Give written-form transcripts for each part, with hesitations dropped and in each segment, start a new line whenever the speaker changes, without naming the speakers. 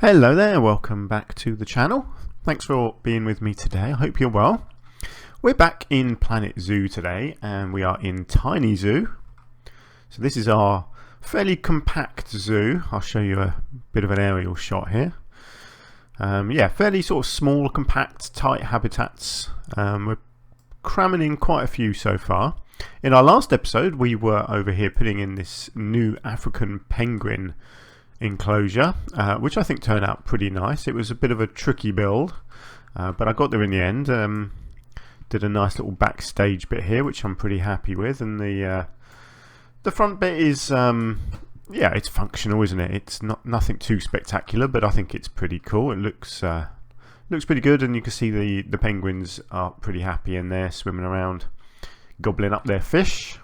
Hello there, welcome back to the channel. Thanks for being with me today. I hope you're well. We're back in Planet Zoo today and we are in Tiny Zoo. So this is our fairly compact zoo. I'll show you a bit of an aerial shot here. Yeah, fairly sort of small, compact, tight habitats. We're cramming in quite a few so far. In our last episode we were over here putting in this new African penguin enclosure, which I think turned out pretty nice. It was a bit of a tricky build, but I got there in the end. Did a nice little backstage bit here, which I'm pretty happy with, and the front bit is yeah, it's functional, isn't it? It's nothing too spectacular, but I think it's pretty cool. It looks pretty good, and you can see the penguins are pretty happy in there, swimming around, gobbling up their fish.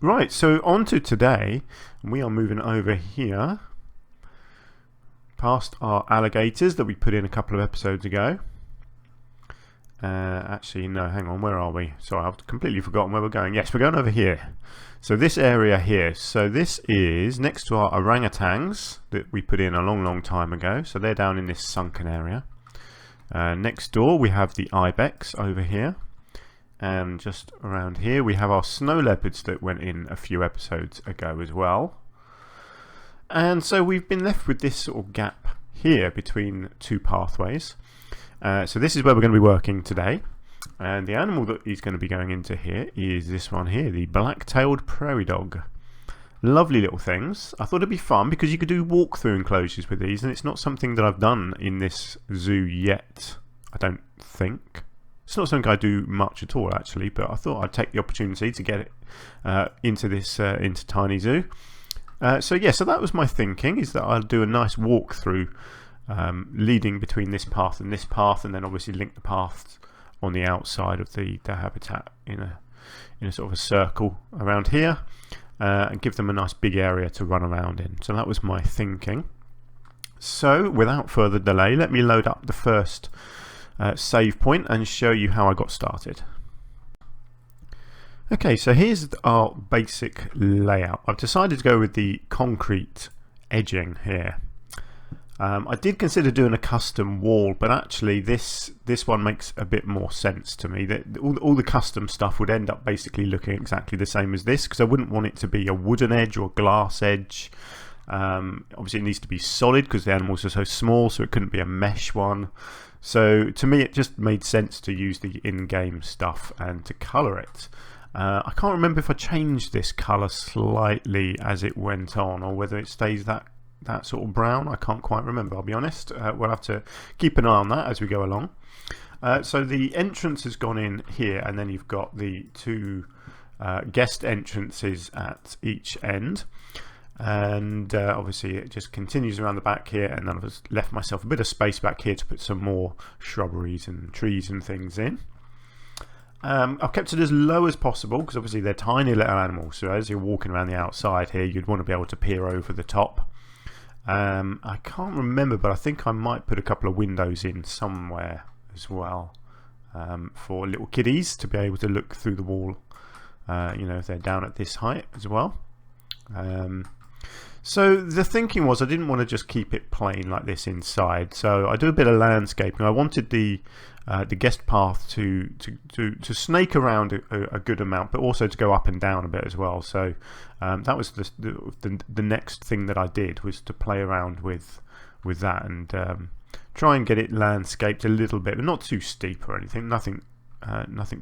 Right, so on to today. We are moving over here past our alligators that we put in a couple of episodes ago. Actually, no, hang on, where are we? Sorry, I've completely forgotten where we're going. Yes, we're going over here. So this area here, so this is next to our orangutans that we put in a long time ago. So they're down in this sunken area. Next door we have the ibex over here. And just around here we have our snow leopards that went in a few episodes ago as well. And so we've been left with this sort of gap here between two pathways. So this is where we're going to be working today. And the animal that is going to be going into here is this one here, the black-tailed prairie dog. Lovely little things. I thought it'd be fun because you could do walk-through enclosures with these, and it's not something that I've done in this zoo yet, I don't think. It's not something I do much at all actually, but I thought I'd take the opportunity to get it into this into Tiny Zoo. So yeah, so that was my thinking, is that I'll do a nice walkthrough leading between this path, and then obviously link the paths on the outside of the habitat in a sort of a circle around here, and give them a nice big area to run around in. So that was my thinking. So without further delay, let me load up the first save point and show you how I got started. Okay, so here's our basic layout. I've decided to go with the concrete edging here. I did consider doing a custom wall, but actually this one makes a bit more sense to me. That all the custom stuff would end up basically looking exactly the same as this, because I wouldn't want it to be a wooden edge or a glass edge. Obviously it needs to be solid because the animals are so small, so it couldn't be a mesh one. So to me it just made sense to use the in-game stuff and to colour it. I can't remember if I changed this colour slightly as it went on, or whether it stays that sort of brown. I can't quite remember, I'll be honest. We'll have to keep an eye on that as we go along. So the entrance has gone in here, and then you've got the two guest entrances at each end. And obviously it just continues around the back here, and then I've just left myself a bit of space back here to put some more shrubberies and trees and things in. I've kept it as low as possible because obviously they're tiny little animals, so as you're walking around the outside here you'd want to be able to peer over the top. I can't remember, but I think I might put a couple of windows in somewhere as well, for little kiddies to be able to look through the wall, you know, if they're down at this height as well. So the thinking was I didn't want to just keep it plain like this inside, so I do a bit of landscaping. I wanted the guest path to snake around a good amount, but also to go up and down a bit as well. So that was the next thing that I did, was to play around with that and try and get it landscaped a little bit, but not too steep or anything. Nothing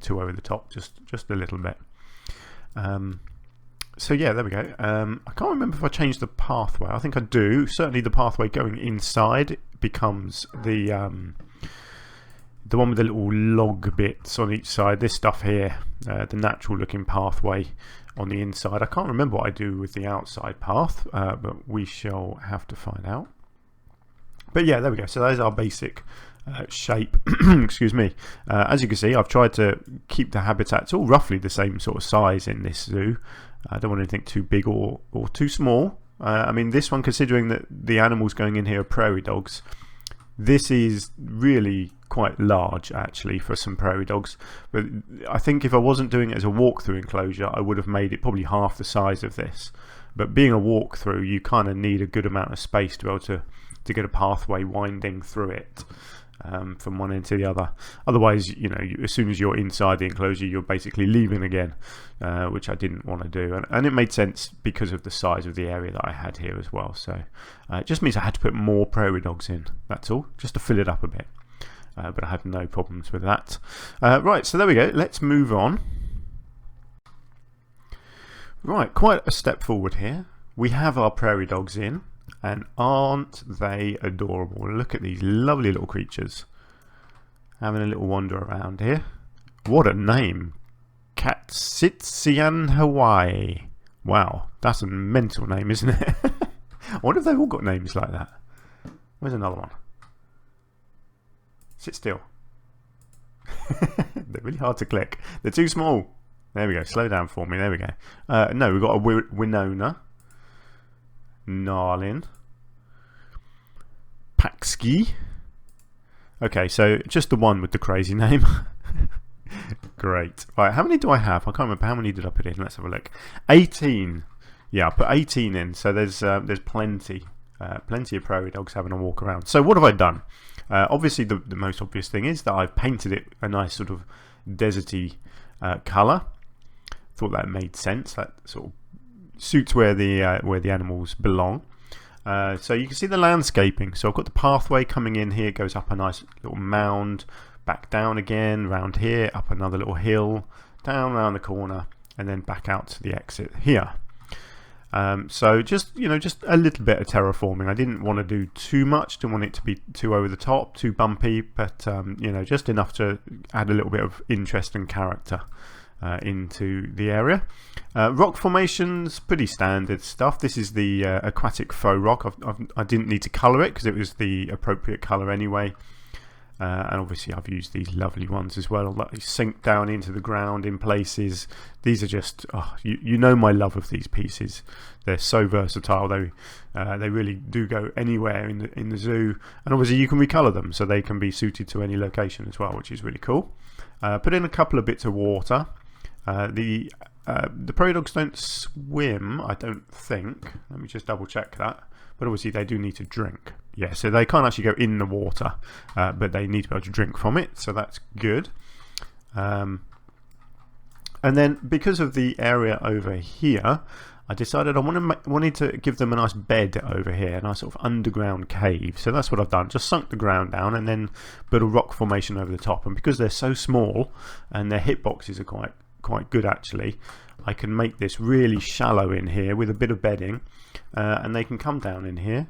too over the top, just a little bit. So yeah, there we go. I can't remember if I changed the pathway. I think I do. Certainly the pathway going inside becomes the one with the little log bits on each side. This stuff here, the natural looking pathway on the inside. I can't remember what I do with the outside path, but we shall have to find out. But yeah, there we go. So there's our basic shape. Excuse me. As you can see, I've tried to keep the habitats all roughly the same sort of size in this zoo. I don't want anything too big or too small. I mean, this one, considering that the animals going in here are prairie dogs, this is really quite large actually for some prairie dogs. But I think if I wasn't doing it as a walkthrough enclosure, I would have made it probably half the size of this. But being a walkthrough, you kind of need a good amount of space to be able to to get a pathway winding through it from one end to the other. Otherwise, you know, as soon as you're inside the enclosure, you're basically leaving again, which I didn't want to do. And it made sense because of the size of the area that I had here as well. So it just means I had to put more prairie dogs in, that's all, just to fill it up a bit. But I had no problems with that. Right, so there we go. Let's move on. Right, quite a step forward here. We have our prairie dogs in, and aren't they adorable? Look at these lovely little creatures having a little wander around here. What a name! Katsitsian Hawaii. Wow, that's a mental name, isn't it? I wonder if they've all got names like that. Where's another one? Sit still. They're really hard to click. They're too small. There we go. Slow down for me. There we go. No, we've got a Winona, Narlin, Paxki. Okay, so just the one with the crazy name. Great. Right, how many do I have? I can't remember. How many did I put in? Let's have a look. 18. Yeah, I put 18 in. So there's plenty of prairie dogs having a walk around. So what have I done? Obviously, the most obvious thing is that I've painted it a nice sort of deserty colour. Thought that made sense. That sort of suits where the animals belong. So you can see the landscaping. So I've got the pathway coming in here, goes up a nice little mound, back down again, round here, up another little hill, down around the corner, and then back out to the exit here. So just a little bit of terraforming. I didn't want to do too much, didn't want it to be too over the top, too bumpy, but just enough to add a little bit of interest and character into the area. Rock formations, pretty standard stuff. This is the aquatic faux rock. I didn't need to colour it because it was the appropriate colour anyway. And obviously I've used these lovely ones as well that sink down into the ground in places. These are just, you know my love of these pieces. They're so versatile. They really do go anywhere in the zoo, and obviously you can recolour them so they can be suited to any location as well, which is really cool. Put in a couple of bits of water. The prairie dogs don't swim, I don't think. Let me just double check that. But obviously they do need to drink. Yeah, so they can't actually go in the water, but they need to be able to drink from it, so that's good. And then because of the area over here, I decided I wanted to give them a nice bed over here, a nice sort of underground cave. So that's what I've done, just sunk the ground down and then built a rock formation over the top. And because they're so small and their hitboxes are quite good actually, I can make this really shallow in here with a bit of bedding, and they can come down in here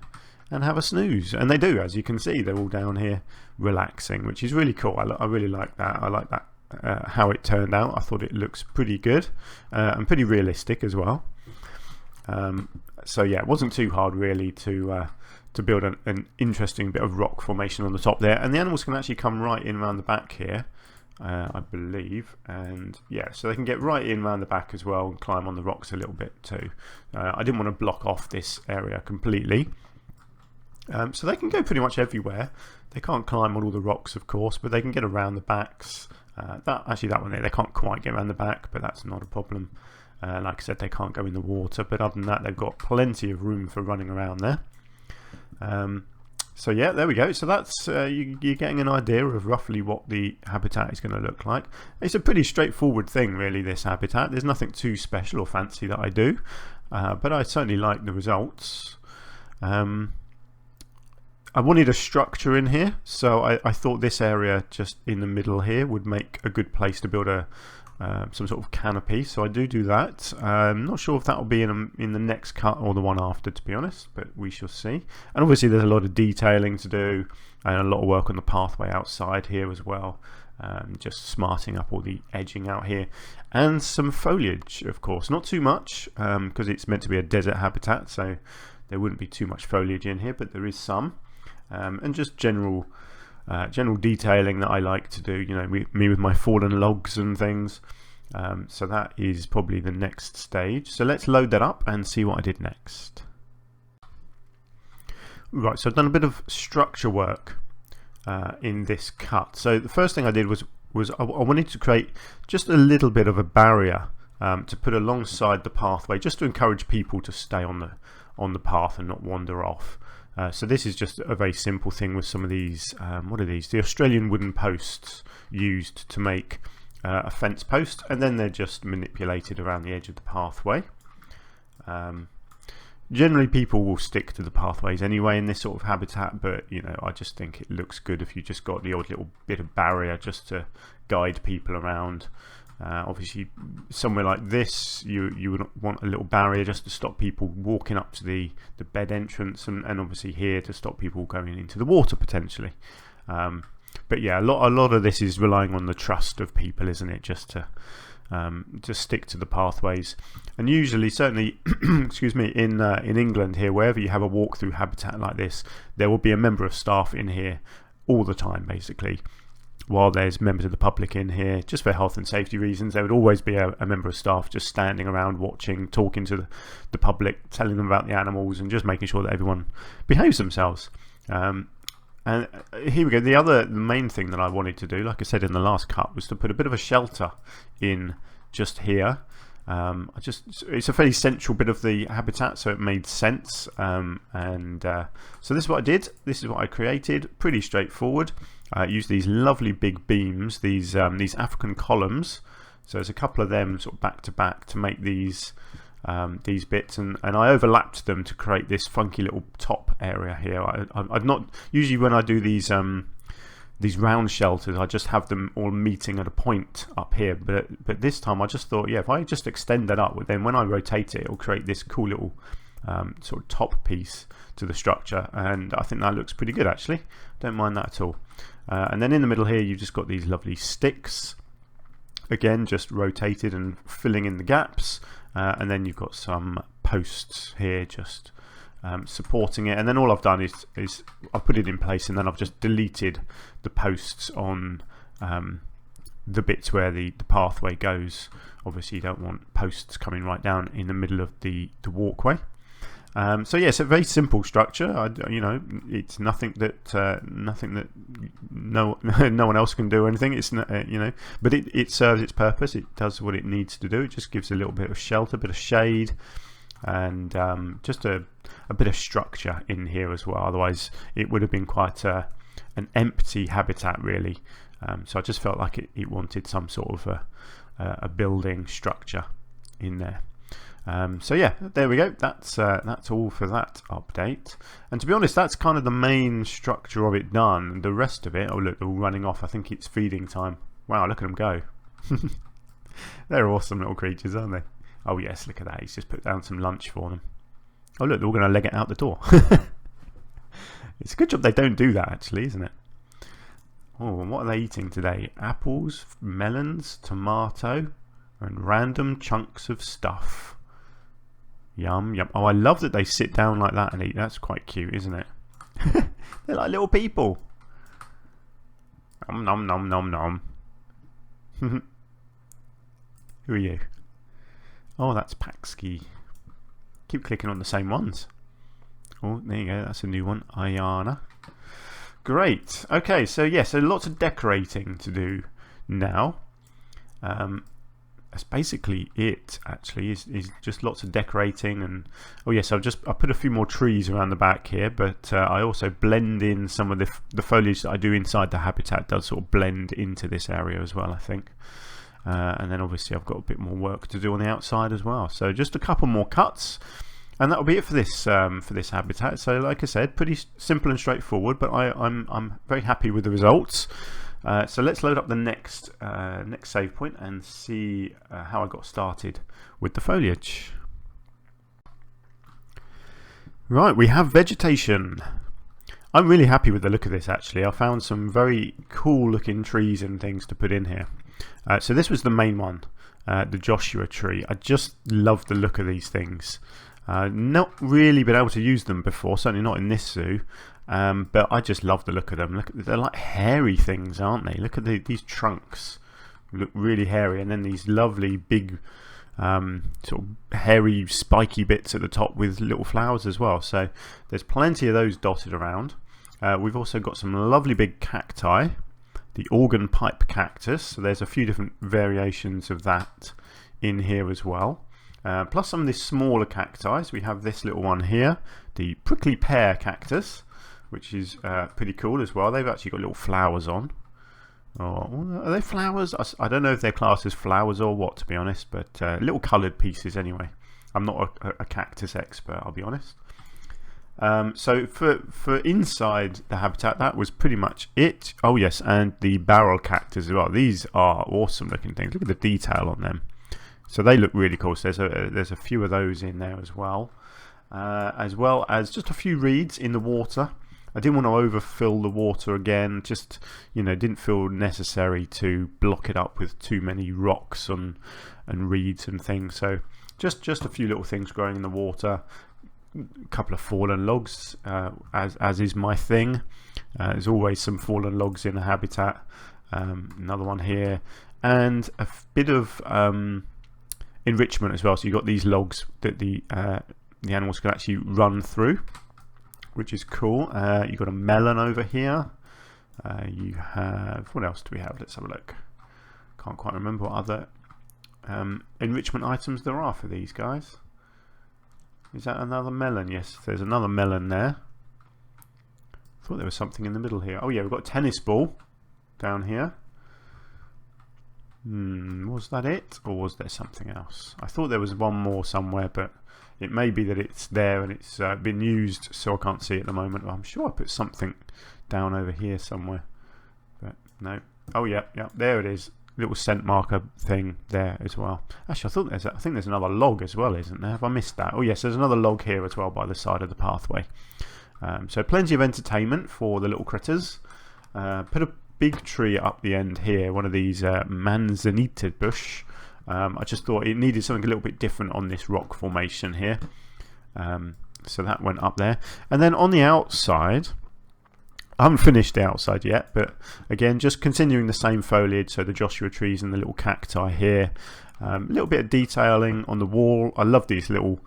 and have a snooze, and they do. As you can see, they're all down here relaxing, which is really cool. I really like that. I like that how it turned out. I thought it looks pretty good and pretty realistic as well. So yeah, it wasn't too hard really to build an interesting bit of rock formation on the top there, and the animals can actually come right in around the back here, I believe, and yeah, so they can get right in around the back as well and climb on the rocks a little bit too. I didn't want to block off this area completely. So they can go pretty much everywhere. They can't climb on all the rocks, of course, but they can get around the backs. That one there, they can't quite get around the back, but that's not a problem. Like I said, they can't go in the water, but other than that, they've got plenty of room for running around there. So yeah, there we go. So that's you're getting an idea of roughly what the habitat is going to look like. It's a pretty straightforward thing, really, this habitat. There's nothing too special or fancy that I do, but I certainly like the results. I wanted a structure in here, so I thought this area just in the middle here would make a good place to build some sort of canopy, so I do that. I'm not sure if that will be in the next cut or the one after, to be honest, but we shall see. And obviously there's a lot of detailing to do and a lot of work on the pathway outside here as well, just smarting up all the edging out here, and some foliage, of course, not too much because it's meant to be a desert habitat, so there wouldn't be too much foliage in here, but there is some. And just general detailing that I like to do, me with my fallen logs and things. So that is probably the next stage. So let's load that up and see what I did next. Right, so I've done a bit of structure work in this cut. So the first thing I did was I wanted to create just a little bit of a barrier to put alongside the pathway, just to encourage people to stay on the path and not wander off. So this is just a very simple thing with some of these, what are these? The Australian wooden posts used to make a fence post, and then they're just manipulated around the edge of the pathway. Generally people will stick to the pathways anyway in this sort of habitat, but you know, I just think it looks good if you just got the odd little bit of barrier just to guide people around. Obviously somewhere like this you would want a little barrier just to stop people walking up to the bed entrance, and obviously here to stop people going into the water potentially. But yeah, a lot of this is relying on the trust of people, isn't it, just to stick to the pathways. And usually, certainly excuse me, in England here, wherever you have a walk-through habitat like this, there will be a member of staff in here all the time basically, while there's members of the public in here just for health and safety reasons. There would always be a member of staff just standing around watching, talking to the public, telling them about the animals and just making sure that everyone behaves themselves. And here we go. The main thing that I wanted to do, like I said in the last cut, was to put a bit of a shelter in just here. It's a fairly central bit of the habitat, so it made sense. So this is what I did. This is what I created. Pretty straightforward. I used these lovely big beams, these African columns. So there's a couple of them sort of back to back to make these bits, and I overlapped them to create this funky little top area here. I've not usually when I do these round shelters, I just have them all meeting at a point up here, but this time I just thought, yeah, if I just extend that up, then when I rotate it, it'll create this cool little sort of top piece to the structure, and I think that looks pretty good actually. Don't mind that at all. And then in the middle here you've just got these lovely sticks, again just rotated and filling in the gaps, and then you've got some posts here just supporting it, and then all I've done is I've put it in place, and then I've just deleted the posts on the bits where the pathway goes. Obviously you don't want posts coming right down in the middle of the walkway. So yes, a very simple structure. You know, it's nothing that no one else can do or anything. It's not, you know, but it serves its purpose. It does what it needs to do. It just gives a little bit of shelter, a bit of shade, and just a bit of structure in here as well. Otherwise, it would have been quite an empty habitat really. So I just felt like it wanted some sort of a building structure in there. So yeah, there we go. That's all for that update. And to be honest, that's kind of the main structure of it done. The rest of it, oh look, they're all running off. I think it's feeding time. Wow, look at them go. They're awesome little creatures, aren't they? Oh yes, look at that. He's just put down some lunch for them. Oh look, they're all going to leg it out the door. It's a good job they don't do that actually, isn't it? Oh, and what are they eating today? Apples, melons, tomato, and random chunks of stuff. Yum, yum. Oh, I love that they sit down like that and eat. That's quite cute, isn't it? They're like little people. Nom, nom, nom, nom, nom. Who are you? Oh, that's Paxki. Keep clicking on the same ones. Oh, there you go. That's a new one. Ayana. Great. Okay, so yeah, so lots of decorating to do now. That's basically it actually, is just lots of decorating. And oh yes, I put a few more trees around the back here, but I also blend in some of the foliage that I do inside the habitat does sort of blend into this area as well, I think. And then obviously I've got a bit more work to do on the outside as well. So just a couple more cuts, and that'll be it for this habitat. So like I said, pretty simple and straightforward, but I'm very happy with the results. So let's load up the next save point and see how I got started with the foliage. Right, we have vegetation. I'm really happy with the look of this actually. I found some very cool looking trees and things to put in here. So this was the main one, the Joshua tree. I just love the look of these things. Not really been able to use them before, certainly not in this zoo. But I just love the look of them. Look, they're like hairy things, aren't they? Look at these trunks, look really hairy, and then these lovely big sort of hairy spiky bits at the top with little flowers as well. So there's plenty of those dotted around. We've also got some lovely big cacti, the organ pipe cactus. So there's a few different variations of that in here as well. plus some of the smaller cacti. So we have this little one here, the prickly pear cactus, which is pretty cool as well. They've actually got little flowers on. Oh, are they flowers? I don't know if they're classed as flowers or what, to be honest, but little coloured pieces anyway. I'm not a cactus expert, I'll be honest. So for inside the habitat, that was pretty much it. Oh yes, and the barrel cactus as well. These are awesome looking things. Look at the detail on them. So they look really cool. So there's a few of those in there as well as just a few reeds in the water. I didn't want to overfill the water again. Just, you know, didn't feel necessary to block it up with too many rocks and reeds and things. So just a few little things growing in the water. A couple of fallen logs, as is my thing. There's always some fallen logs in a habitat. Another one here, and a bit of enrichment as well. So you've got these logs that the animals can actually run through, which is cool. You've got a melon over here. You have, what else do we have? Let's have a look. Can't quite remember what other enrichment items there are for these guys. Is that another melon? Yes, there's another melon there. Thought there was something in the middle here. Oh yeah, we've got a tennis ball down here. Was that it, or was there something else? I thought there was one more somewhere, but it may be that it's there and it's been used, so I can't see it at the moment. I'm sure I put something down over here somewhere, but no. Oh yeah, there it is. Little scent marker thing there as well. Actually, I think there's another log as well, isn't there? Have I missed that? Oh yes, there's another log here as well by the side of the pathway. So plenty of entertainment for the little critters. Put a big tree up the end here, one of these manzanita bush. I just thought it needed something a little bit different on this rock formation here. So that went up there. And then on the outside, I haven't finished the outside yet, but again, just continuing the same foliage. So the Joshua trees and the little cacti here. A little bit of detailing on the wall. I love these little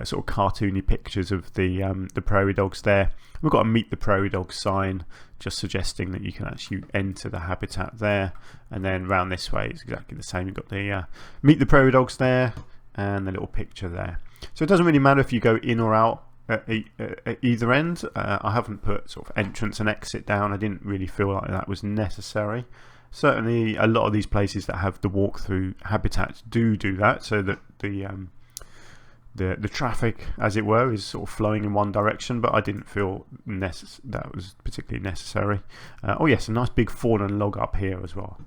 sort of cartoony pictures of the prairie dogs there. We've got a Meet the Prairie Dogs sign, just suggesting that you can actually enter the habitat there. And then round this way, it's exactly the same. You've got the Meet the Prairie Dogs there and the little picture there. So it doesn't really matter if you go in or out at either end. I haven't put sort of entrance and exit down. I didn't really feel like that was necessary. Certainly a lot of these places that have the walk-through habitats do that, so that the traffic, as it were, is sort of flowing in one direction, but I didn't feel that was particularly necessary. Oh yes, a nice big fallen log up here as well.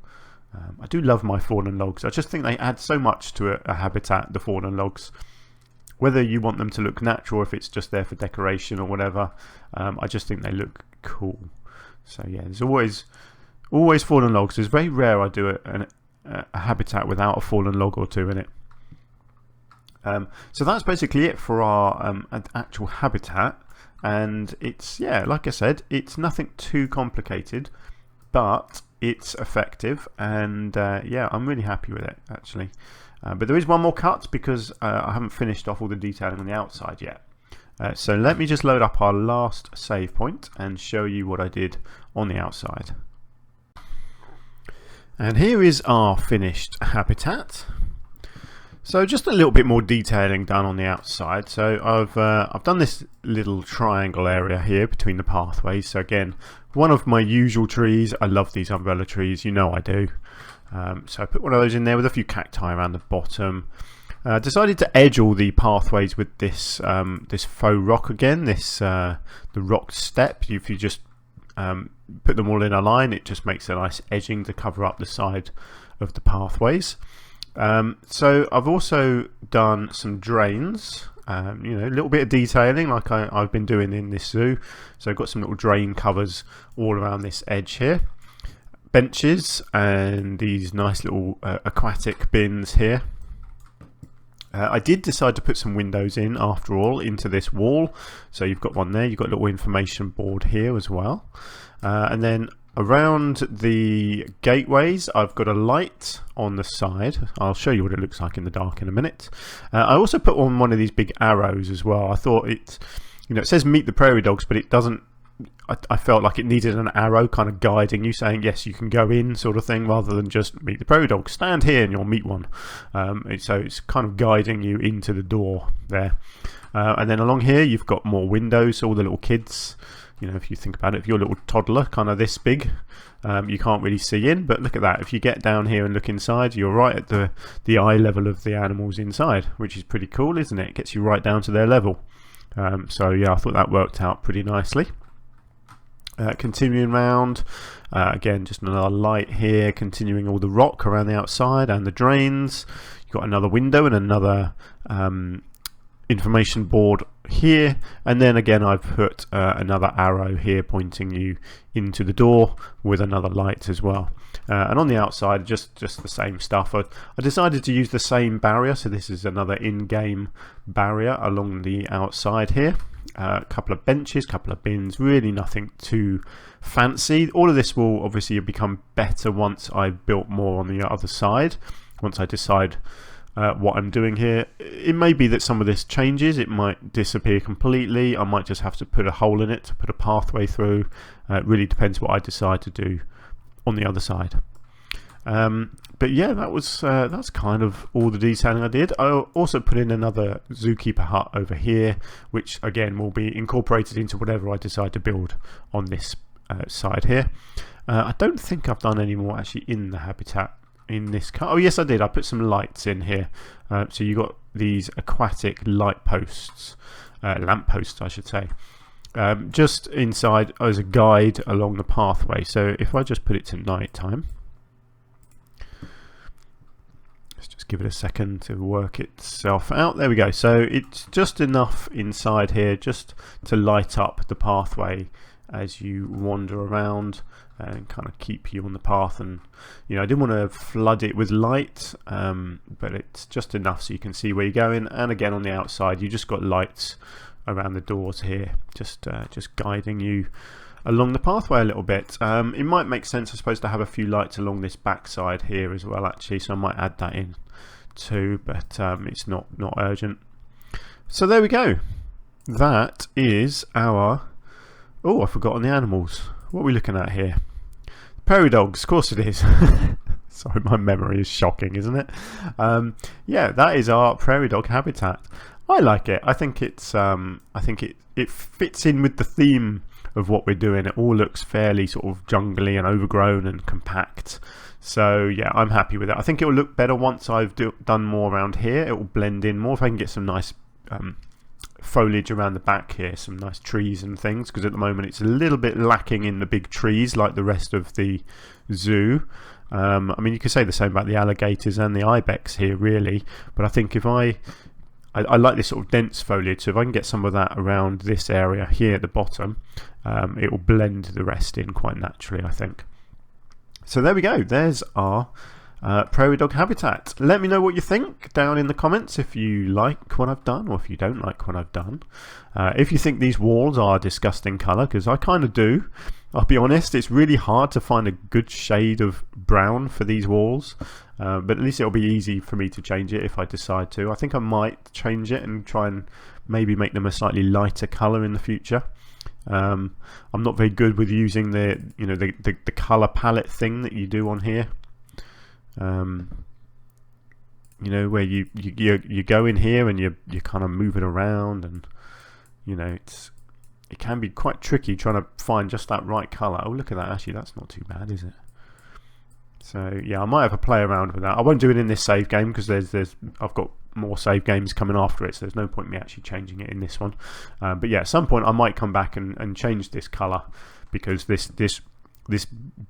I do love my fallen logs. I just think they add so much to a habitat, the fallen logs. Whether you want them to look natural, if it's just there for decoration or whatever, I just think they look cool. So yeah, there's always fallen logs. It's very rare I do a habitat without a fallen log or two in it. So that's basically it for our actual habitat, and it's, yeah, like I said, it's nothing too complicated, but it's effective, and yeah, I'm really happy with it actually. But there is one more cut because I haven't finished off all the detailing on the outside yet. So let me just load up our last save point and show you what I did on the outside. And here is our finished habitat. So just a little bit more detailing done on the outside. So I've done this little triangle area here between the pathways. So again, one of my usual trees. I love these umbrella trees, you know I do. So I put one of those in there with a few cacti around the bottom. Decided to edge all the pathways with this this faux rock again. This the rock step. If you just put them all in a line, it just makes a nice edging to cover up the side of the pathways. So I've also done some drains, you know, a little bit of detailing like I've been doing in this zoo. So I've got some little drain covers all around this edge here. Benches and these nice little aquatic bins here. I did decide to put some windows in after all into this wall. So you've got one there, you've got a little information board here as well. And then around the gateways, I've got a light on the side. I'll show you what it looks like in the dark in a minute. I also put on one of these big arrows as well. I thought it, you know, it says Meet the Prairie Dogs, but it doesn't I felt like it needed an arrow kind of guiding you, saying yes, you can go in, sort of thing, rather than just meet the prairie dog, stand here and you'll meet one. So it's kind of guiding you into the door there. And then along here you've got more windows, all the little kids. You know, if you think about it, if you're a little toddler, kind of this big, you can't really see in, but look at that. If you get down here and look inside, you're right at the eye level of the animals inside, which is pretty cool, isn't it? It gets you right down to their level. So yeah, I thought that worked out pretty nicely. Continuing round, again, just another light here, continuing all the rock around the outside and the drains. You've got another window and another information board here, and then again I've put another arrow here pointing you into the door with another light as well. And on the outside, just the same stuff. I decided to use the same barrier, so this is another in-game barrier along the outside here. A couple of benches, couple of bins, really nothing too fancy. All of this will obviously become better once I've built more on the other side, once I decide what I'm doing here. It may be that some of this changes, it might disappear completely, I might just have to put a hole in it to put a pathway through. It really depends what I decide to do on the other side. But yeah, that's kind of all the detailing I did. I also put in another zookeeper hut over here, which again will be incorporated into whatever I decide to build on this side here. I don't think I've done any more actually in the habitat in this car. Oh yes, I did. I put some lights in here. So you got these aquatic light posts, lamp posts I should say, just inside as a guide along the pathway. So if I just put it to night time, let's just give it a second to work itself out. There we go. So it's just enough inside here just to light up the pathway as you wander around and kind of keep you on the path. And you know, I didn't want to flood it with light, but it's just enough so you can see where you're going. And again, on the outside you just got lights around the doors here, just guiding you along the pathway a little bit. It might make sense, I suppose, to have a few lights along this back side here as well actually, so I might add that in too, but it's not urgent. So there we go. That is our... Oh, I've forgotten the animals. What are we looking at here? Prairie dogs, of course it is. Sorry, my memory is shocking, isn't it? Yeah, that is our prairie dog habitat. I like it. I think it's I think it fits in with the theme of what we're doing. It all looks fairly sort of jungly and overgrown and compact. So yeah, I'm happy with it. I think it will look better once I've done more around here. It will blend in more if I can get some nice foliage around the back here, some nice trees and things, because at the moment it's a little bit lacking in the big trees like the rest of the zoo. I mean, you could say the same about the alligators and the ibex here really, but I think if I like this sort of dense foliage, so if I can get some of that around this area here at the bottom, it will blend the rest in quite naturally, I think. So there we go, there's our prairie dog habitat. Let me know what you think down in the comments, if you like what I've done or if you don't like what I've done. If you think these walls are a disgusting colour, because I kind of do, I'll be honest, it's really hard to find a good shade of brown for these walls, but at least it'll be easy for me to change it if I decide to. I think I might change it and try and maybe make them a slightly lighter colour in the future. I'm not very good with using the the colour palette thing that you do on here. You know, where you go in here and you kind of move it around, and you know, it can be quite tricky trying to find just that right colour. Oh, look at that, actually that's not too bad, is it? So yeah, I might have a play around with that. I won't do it in this save game because I've got more save games coming after it, so there's no point in me actually changing it in this one. But yeah, at some point I might come back and change this colour, because this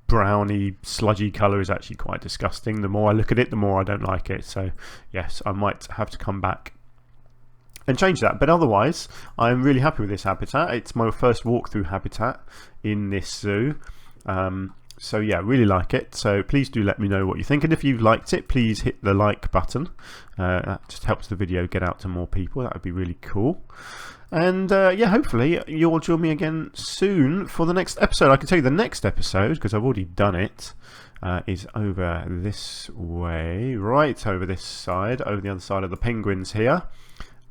browny sludgy colour is actually quite disgusting. The more I look at it, the more I don't like it. So yes, I might have to come back and change that, but otherwise I'm really happy with this habitat. It's my first walkthrough habitat in this zoo. So yeah, really like it. So please do let me know what you think, and if you've liked it, please hit the like button. That just helps the video get out to more people. That would be really cool. And yeah, hopefully you'll join me again soon for the next episode. I can tell you the next episode, because I've already done it, is over this way, right over this side, over the other side of the penguins here.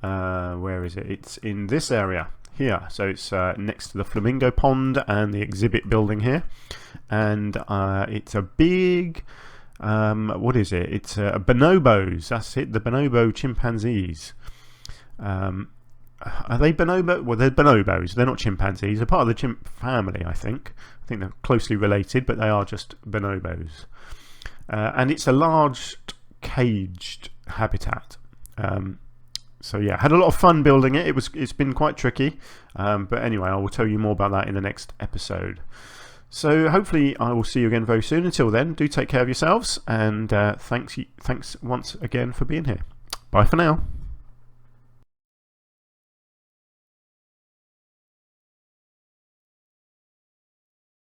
Where is it? It's in this area here. So it's next to the flamingo pond and the exhibit building here, and it's a big what is it? It's bonobos. That's it, the bonobo chimpanzees. Are they bonobo? Well, they're bonobos. They're not chimpanzees. They're part of the chimp family, I think. I think they're closely related, but they are just bonobos. And it's a large caged habitat. So yeah, had a lot of fun building it. It's been quite tricky, but anyway, I will tell you more about that in the next episode. So hopefully I will see you again very soon. Until then, do take care of yourselves, and thanks once again for being here. Bye for now.